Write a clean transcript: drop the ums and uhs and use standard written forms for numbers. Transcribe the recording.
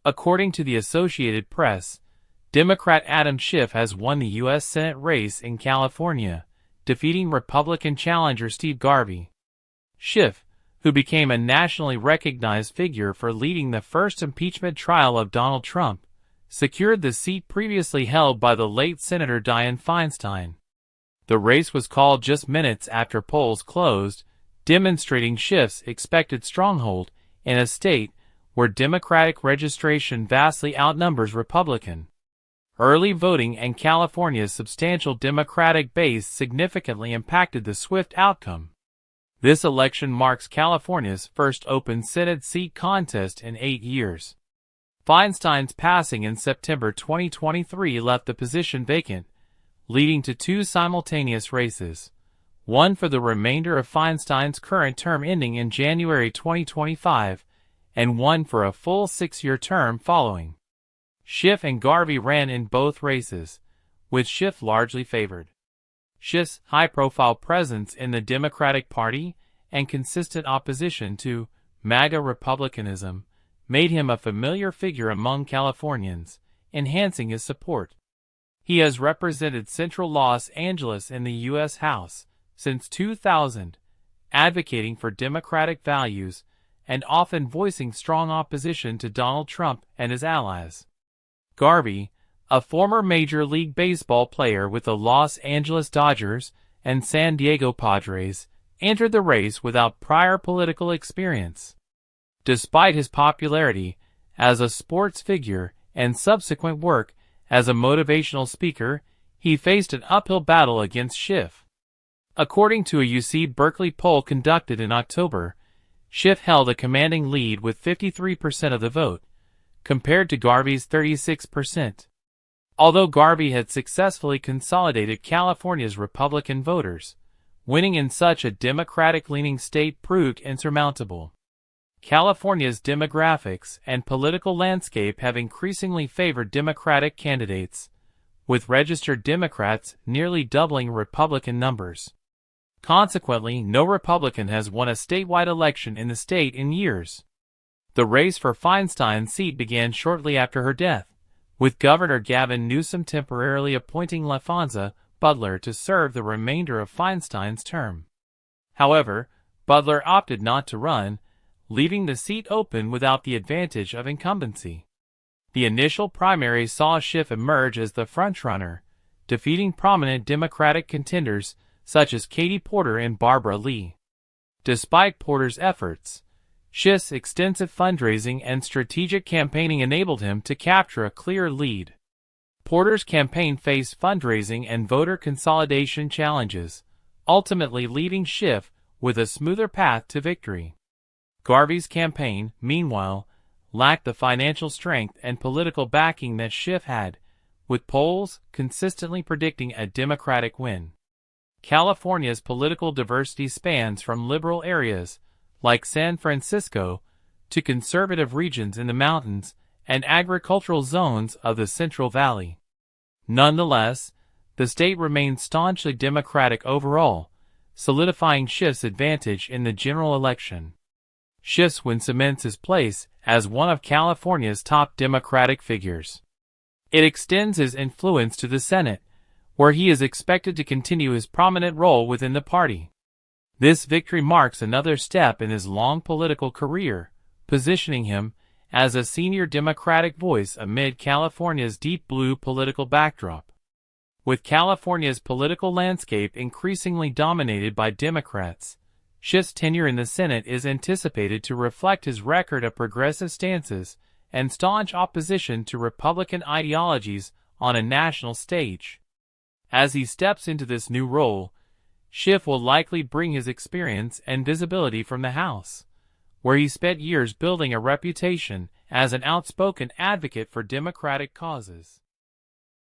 According to the Associated Press, Democrat Adam Schiff has won the U.S. Senate race in California, defeating Republican challenger Steve Garvey. Schiff, who became a nationally recognized figure for leading the first impeachment trial of Donald Trump, secured the seat previously held by the late Senator Dianne Feinstein. The race was called just minutes after polls closed, demonstrating Schiff's expected stronghold in a state where Democratic registration vastly outnumbers Republican. Early voting and California's substantial Democratic base significantly impacted the swift outcome. This election marks California's first open Senate seat contest in 8 years. Feinstein's passing in September 2023 left the position vacant, leading to two simultaneous races, one for the remainder of Feinstein's current term ending in January 2025, and one for a full 6-year term following. Schiff and Garvey ran in both races, with Schiff largely favored. Schiff's high-profile presence in the Democratic Party and consistent opposition to MAGA Republicanism made him a familiar figure among Californians, enhancing his support. He has represented Central Los Angeles in the U.S. House since 2000, advocating for democratic values and often voicing strong opposition to Donald Trump and his allies. Garvey, a former Major League Baseball player with the Los Angeles Dodgers and San Diego Padres, entered the race without prior political experience. Despite his popularity as a sports figure and subsequent work as a motivational speaker, he faced an uphill battle against Schiff. According to a UC Berkeley poll conducted in October, Schiff held a commanding lead with 53% of the vote, compared to Garvey's 36%. Although Garvey had successfully consolidated California's Republican voters, winning in such a Democratic-leaning state proved insurmountable. California's demographics and political landscape have increasingly favored Democratic candidates, with registered Democrats nearly doubling Republican numbers. Consequently, no Republican has won a statewide election in the state in years. The race for Feinstein's seat began shortly after her death, with Governor Gavin Newsom temporarily appointing LaFonza Butler to serve the remainder of Feinstein's term. However, Butler opted not to run, leaving the seat open without the advantage of incumbency. The initial primary saw Schiff emerge as the frontrunner, defeating prominent Democratic contenders such as Katie Porter and Barbara Lee. Despite Porter's efforts, Schiff's extensive fundraising and strategic campaigning enabled him to capture a clear lead. Porter's campaign faced fundraising and voter consolidation challenges, ultimately leaving Schiff with a smoother path to victory. Garvey's campaign, meanwhile, lacked the financial strength and political backing that Schiff had, with polls consistently predicting a Democratic win. California's political diversity spans from liberal areas, like San Francisco, to conservative regions in the mountains and agricultural zones of the Central Valley. Nonetheless, the state remains staunchly Democratic overall, solidifying Schiff's advantage in the general election. Schiff's win cements his place as one of California's top Democratic figures. It extends his influence to the Senate, where he is expected to continue his prominent role within the party. This victory marks another step in his long political career, positioning him as a senior Democratic voice amid California's deep blue political backdrop. With California's political landscape increasingly dominated by Democrats, Schiff's tenure in the Senate is anticipated to reflect his record of progressive stances and staunch opposition to Republican ideologies on a national stage. As he steps into this new role, Schiff will likely bring his experience and visibility from the House, where he spent years building a reputation as an outspoken advocate for Democratic causes.